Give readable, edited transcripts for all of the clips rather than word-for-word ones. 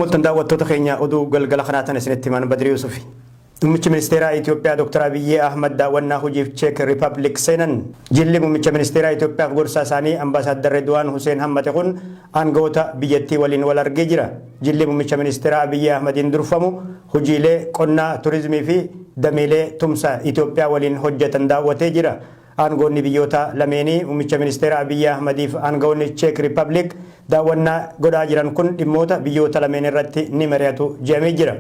Attamo daawwattoota keenya oduu galgala kanaatan isinitti himan Badri Yusufi. Muummichi ministeeraa Itoophiyaa Dr. Abiy Ahmad daawwannaa hojiif Czech Republic seenan. Jilli muummicha ministeeraa Itoophiyaaf gorsaa isaanii Ambaasaadder Redwaan Hussein Hammate kun aangawoota biyyattii waliin wal argee jira. Jilli muummicha ministeeraa Abiy Ahmadiin durfamu hojiilee qonnaa, turizimii fi dameelee tumsa Itoophiyaa waliin hojjetan daawwatee jira. Aangoonni biyyoota lameenii muummicha ministeeraa Abiy Ahmadiif aangawoonni Czech Republic daawwannaa godhaa jiran kun dhimmoota biyyoota lameen irratti ni mari'atu jedhamee jira.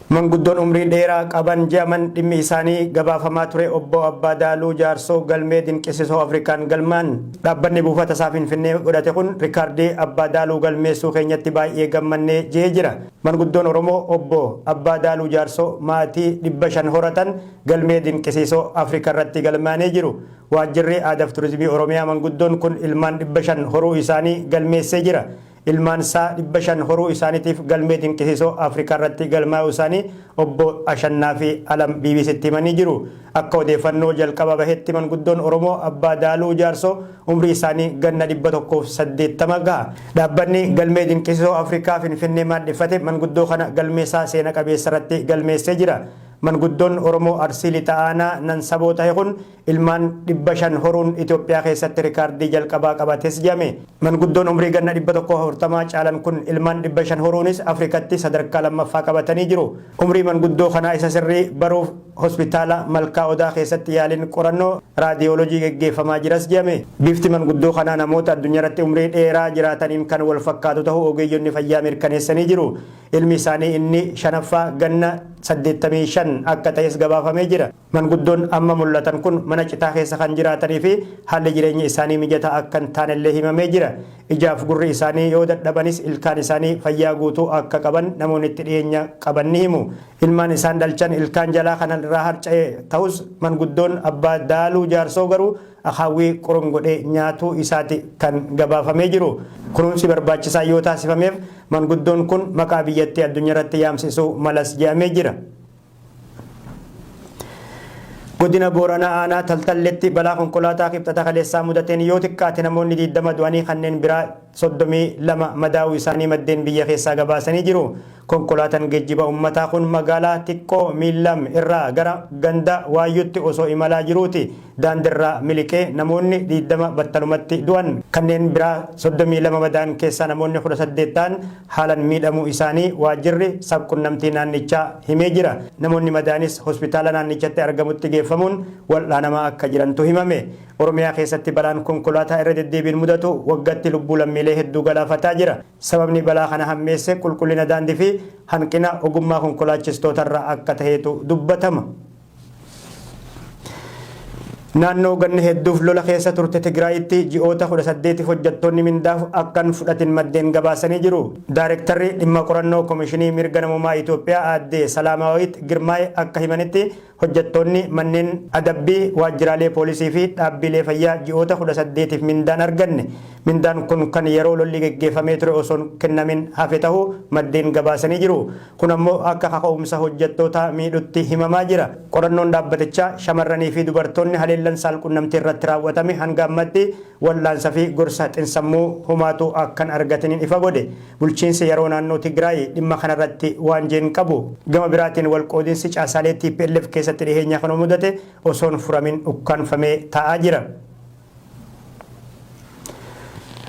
Manguddoon umrii dheeraa qaban jedhaman dhimmi isaanii gabaafamaa ture obbo Abbaa Daaluu Jaarsoo galmee dinqisiisoo Afrikaan galmaan dhaabbanni buufata isaa Finfinnee godhate kun rikaardii Abbaa Daaluu galmeessuu keenyatti baay'ee gammannee jedhee jira. Manguddoon Oromoo obbo Abbaa Daaluu Jaarsoo maatii 500 horatan galmee dinqisiisoo Afrikaa irratti galmaanee jiru. Waajjirri aadaa fi turizimii Oromiyaa manguddoon kun ilmaan 500 horuu isaanii galmeessee jira. Ilmaan isaa 500 horuu isaaniitiif galmee dinqisiisoo Afrikaa irratti galmaa'uu isaanii obbo Ashannaa fi Alam BBCtti himanii jiru. Akka odeeffannoo jalqaba bahetti manguddoon Oromoo Abbaa Daaluu Jaarsoo umrii isaanii ganna 180 gaha. Dhaabbanni galmee dinqisiisoo Afrikaa Finfinnee maddeffate manguddoo kana galmeessaa seena qabeessa irratti galmeessee jira. Manguddoon Oromoo Arsii Lixaanaa nan saboota kun ilmaan 500 horuun Itoophiyaa keessatti rikaardii jalqabaa qabates jedhame. Manguddoon umrii ganna 140 caalan kun ilmaan 500 horuunis Afrikatti sadarkaa lammaffaa qabatanii jiru. Umrii manguddoo kanaa isa sirrii baruuf hospitaala Malkaa Odaa keessatti yaaliin qorannoo raadiyoolojii geggeeffamaa jiras jedhame. Bifti manguddoo kanaa namoota addunyaa irratti umrii dheeraa jiraataniin kan wal fakkaatu ta'uu ogeeyyonni fayyaa mirkaneessanii jiru. Ilmi isaanii inni 5ffaa ganna 85 akka ta'es gabaafamee jira. Manguddoon amma mul'atan kun mana citaa keessa kan jiraatanii fi haalli jireenya isaanii mijataa akka hin taanellee himamee jira. Ijaaf gurri isaanii yoo dadhabanis ilkaan isaanii fayyaa guutuu akka qaban namoonni itti dhiyeenya qaban ni himu. Ilmaan isaan dhalchan ilkaan jalaa kan irraa harca'e ta'us manguddoon Abbaa Daaluu Jaarsoo garuu akaawwii qorongodhee nyaatuu isaati kan gabaafamee jiru. Kunuunsi barbaachisaa yoo taasifameef manguddoon kun maqaa biyyattii addunyaa irratti yaamsisuu malas jedhamee jira. Godina Booranaa aanaa Taltalleetti balaa konkolaataa kibxata kaleessaa mudateen yoo xiqqaate namoonni 20 du'anii kanneen biraa 32 madaa'uu isaanii maddeen biyya keessaa gabaasanii jiru. Konkolaataan geejjiba uummataa kun magaalaa xiqqoo Miilam irraa gara ganda Waayyuutti osoo imalaa jiruuti. Daandirraa miliqee namoonni 20 battalumatti du'an. Kanneen biraa 32 madaa'an keessaa namoonni 18 ta'an haalaan miidhamuu isaanii waajjirri sabquunnamtii naannichaa himee jira. Namoonni madaa'anis hospitaala naannichatti argamutti geeffamuun wal'aanamaa akka jirantu himame. Oromiyaa keessatti balaan konkolaataa irra deddeebiin mudatu waggaatti lubbuu lammiilee hedduu galaafataa jira. Sababni balaa kana hammeesse qulqullina daandii fi hanqina ogummaa konkolaachistootarraa akka ta'etu dubbatama. Naannoo ganna hedduuf lola keessa turte Tigraayitti ji'oota 18 hojjettoonni mindaaf akkan fudhatin maddeen gabaasanii jiru. Daayirektarri dhimma qorannoo Komishinii Mirga Namummaa Itoophiyaa aadde Salaamaawit Girmaay akka himanitti hojjettoonni manneen adabbii waajjiraalee poolisii fi dhaabbilee fayyaa ji'oota 18f mindaan arganne. Mindaan kun kan yeroo lolli geggeeffamee ture osoo kennamin hafe ta'uu maddeen gabaasanii jiru. Kun ammoo akka kaka'umsa hojjettoota miidhutti himamaa jira. Qorannoon dhaabbatichaa shamarranii fi dubartoonni haleellan saalquunnamtii irratti raawwatame hanga ammatti wallaansa fi gorsa xinsammuu humaatu akkan argataniin ifa godhe. Bulchiinsi yeroo naannoo Tigraay dhimma kanarratti waan jeen qabu. Gama biraatiin walqoodinsi caasaalee TPLF keessatti dhiheenya kan mudate osoon furamin ukkaanfamee taa'aa jira.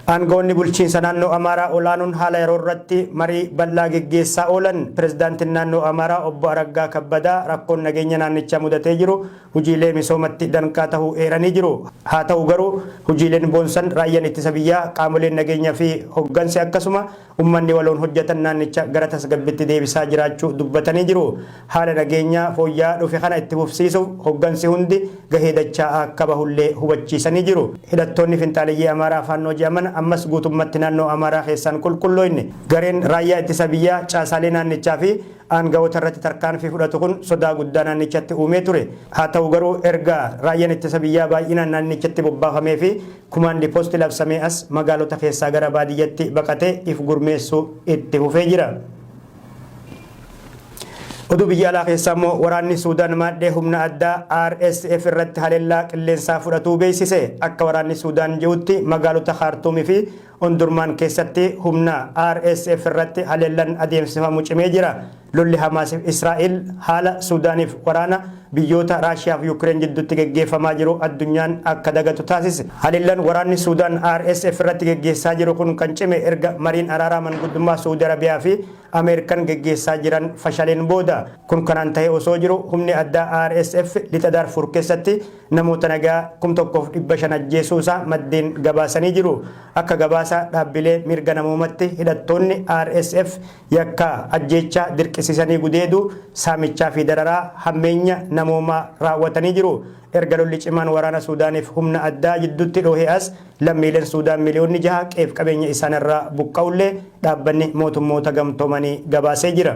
Aangoonni bulchiinsa naannoo Amaaraa olaanuun haala yeroo irratti marii bal'aa geggeessaa oolan. Pirezidaantiin naannoo Amaaraa obbo Araggaa Kabbadaa rakkoon nageenya naannichaa mudatee jiru hojiilee misoomatti danqaa ta'uu eeranii jiru. Haa ta'u garuu hojiileen boonsan raayyaan ittisa biyyaa qaamoleen nageenyaa fi hoggansi akkasuma uummanni waloon hojjetan naannicha gara tasgabbiitti deebisaa jiraachuu dubbatanii jiru. Haala nageenyaa fooyya'aa dhufe kana itti fufsiisuuf hoggansi hundi gahee dachaa akka bahullee hubachiisanii jiru. Hidhattoonni finxaaleyyii Amaaraa faannoo jedhaman ammas guutummaatti naannoo Amaaraa keessaan qulqullooyne. Gareen raayyaa ittisa biyyaa caasaalee naannichaa fi aangawoota irratti tarkaanfii fudhatu kun sodaa guddaa naannichatti uumee ture. Haa ta'u garuu erga raayyaan ittisa biyyaa baay'inaan naannichatti bobbaafamee fi kumaandi poosti labsamee as magaalota keessaa gara baadiyyatti baqatee if gurmeessuu itti fufee jira. Oduu biyya alaa keessaa immoo waraanni Suudaan maadhee humna addaa RSF irratti haleellaa qilleensaa fudhatuu beeksise. Akka waraanni Suudaan jedhutti magaalota Khartoumii fi ondurmaan keessatti humna RSF irratti haleellaan adeemsifamu cimee jira. Lolli Hamaasiif Israa'el haala Suudaaniif waraana biyyoota Raashiyaa fi Yuukireen jidduutti geggeeffamaa jiru addunyaan akka dagatu taasise. Haleellaan waraanni Suudaan RSF irratti geggeessaa jiru kun kan cime erga mariin araaraa manguddummaa Saudi Arabiyaa fi Ameerikaan geggeessaa jiran fashaleen booda. Kun kanaan ta'ee osoo jiru humni addaa RSF lixa Darfur keessatti namoota nagaa 1,500 ajjeesuusaa maddeen gabaasanii jiru. Akka gabaasa dhaabbilee mirga namoomatti hidhattoonni RSF yakka ajjeechaa dirqisiisanii gudeedu saamichaa fi dararaa hammeenya namoomaa raawwatanii jiru. Erga lolli cimaan waraana Suudaaniif humna addaa jidduutti dhohee as lammiileen Suudaan miliyoonni 6 qeef qabeenya isaanirraa buqqa'ullee dhaabbanni mootummoota gamtoomanii gabaasee jira.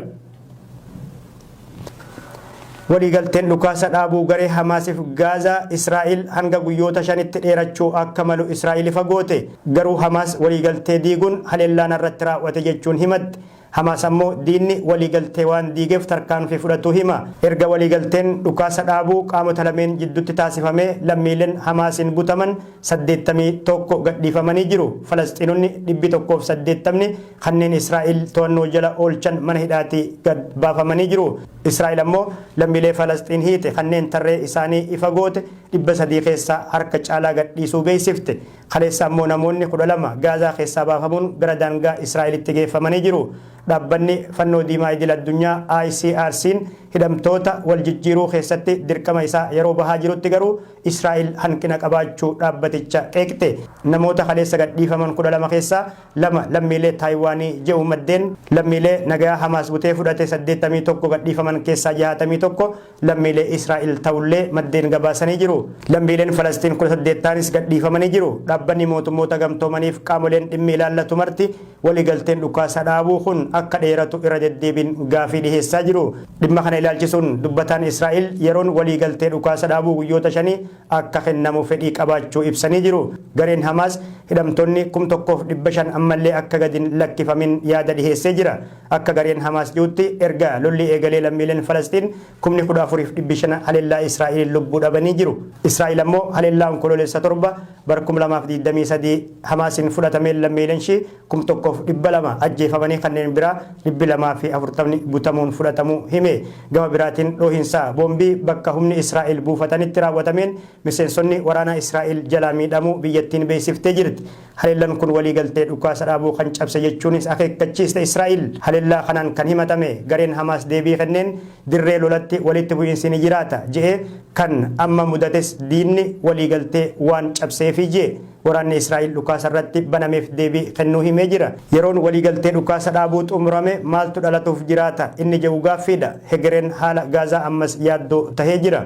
Waliigalteen dhukaasa dhaabuu garee Hamaasiif Gaazaa Israa'el hanga guyyoota 5tti dheerachuu akka malu Israa'el ifa goote. Garuu Hamaas waliigaltee diiguun haleellaan irratti raawwate jechuun himatti. Hamaas ammoo diinni waliigaltee waan diigeef tarkaanfii fudhatu hima. Erga waliigalteen dhukaasa dhaabuu qaamota lameen jidduutti taasifamee lammiileen Hamaasiin butaman 81 gadhiifamanii jiru. Falasxiinonni 180 kanneen Israa'el to'annoo jala oolchan mana hidhaatii gad baafamanii jiru. Israa'el ammoo lammiilee Falasxiin hiite kanneen tarree isaanii ifa goote 300 keessaa harka caalaa gadhiisuu beeksifte. Kaleessa ammoo namoonni 12 Gaazaa keessaa baafamuun gara daangaa Israa'elitti geeffamanii jiru. Dhaabbanni fannoo diimaa idil addunyaa ICRC'n hidhamtoota wal jijjiiruu keessatti dirqama isaa yeroo bahaa jirutti garuu Israa'el hanqina qabaachuu dhaabbaticha qeeqte. Namoota kaleessa gadhiifaman 12 keessaa 2 lammiilee Taayiwaanii jedhu maddeen lammiilee nagaa Hamaas butee fudhate 81 gadhiifaman keessaa 61 lammiilee Israa'el ta'ullee maddeen gabaasanii jiru. Lammiileen Falastiin 18 gadhiifamanii jiru. Dhaabbanni mootummoota gamtoomaniif qaamoleen dhimmi ilaallatu marti waliigalteen dhukaasa dhaabuu kun akka dheeratu irra deddeebiin gaafii dhiheessaa jiru. Dhimma kana ilaalchisuun dubbataan Israa'el yeroon waliigaltee dhukaasa dhaabuu guyyoota 5 akka kennamu fedhii qabaachuu ibsanii jiru. Gareen Hamaas hidhamtoonni 1,500 ammallee akka gadi lakkifamin yaada dhiheessee jira. Akka gareen Hamaas jirutti erga lolli eegalee lammiileen Falastiin 14,500 haleellaa Israa'el lubbuu dhabanii jiru. Israa'el ammoo haleellaan kololeessa 7 bara 2023 Hamaasiin fudhatameen lammiileen shii 1,200 ajjeefamanii kanneen biraa 240 butamuun fudhatamuu hime. Gama biraatiin dhohiinsa boombii bakka humni Israa'el buufatanitti raawwatameen miseensonni waraana Israa'el jalaa miidhamuu biyyattiin beeksiftee jirti. Haleellaan kun waliigaltee dhukaasa dhaabuu kan cabse jechuunis akeekkachiiste Israa'el. Haleellaa kanaan kan himatame gareen Hamaas deebii kenneen dirree lolatti walitti bu'iinsi ni jiraata jedhee kan amma mudates diinni waliigaltee waan cabseefi jedhe. Waraanni Israa'el dhukaasa irratti banameef deebii kennuu himee jira. Yeroon waliigaltee dhukaasa dhaabuu xumurame maaltu dhalatuuf jiraata inni jedhu gaaffiidha. Hegereen haala Gaazaa ammas yaaddoo tahee jira.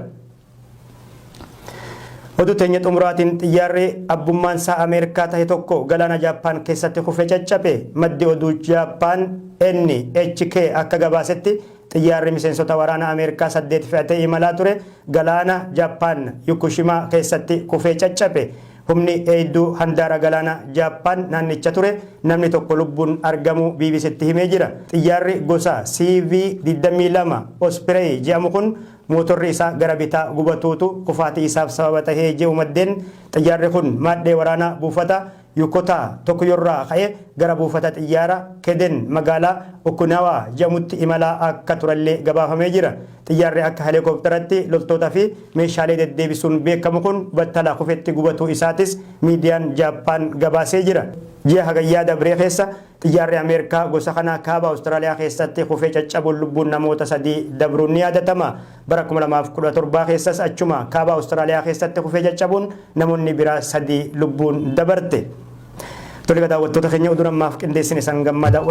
Oduu teenya xumuraatiin xiyyaarri abbummaan isaa Ameerikaa tahe tokko galaana Jaappaan keessatti kufee caccabe. Maddi oduu Jaappaan NHK akka gabaasetti xiyyaarri miseensota waraana Ameerikaa 8 fe'atee imalaa ture galaana Jaappaan Fukushima keessatti kufee caccabe. Humni eedduu handaara galaana Jaappaan naannicha ture namni tokko lubbuun argamu BBCtti himee jira. Xiyyaarri gosa CV-22 Osprey jedhamu kun mootorri isaa gara bitaa gubatuutu kufaatii isaaf sababa tahee jedhu maddeen. Xiyyaarri kun maadhee waraanaa buufata Yokota Tokyorraa ka'ee gara buufata xiyyaara Keden magaalaa Okinawa jedhamutti imalaa akka turallee gabaafamee jira. Xiyyaarri akka helikoophitaratti loltootaa fi meeshaalee deddeebisuun beekamu kun battala kufetti gubatuu isaatis miidiyaan Jaappaan gabaasee jira. Ji'a hagayyaa dabree keessa xiyyaarri Ameerikaa gosa kanaa kaaba Awustiraaliyaa keessatti kufee caccabuun lubbuun namoota 3 dabruun ni yaadatama. Bara 2017 keessas achuma kaaba Awustiraaliyaa keessatti kufee caccabuun namoonni biraa 3 lubbuun dabarte. Tole daawwattoota keenya oduu ammaaf qindeessine san gammadaa.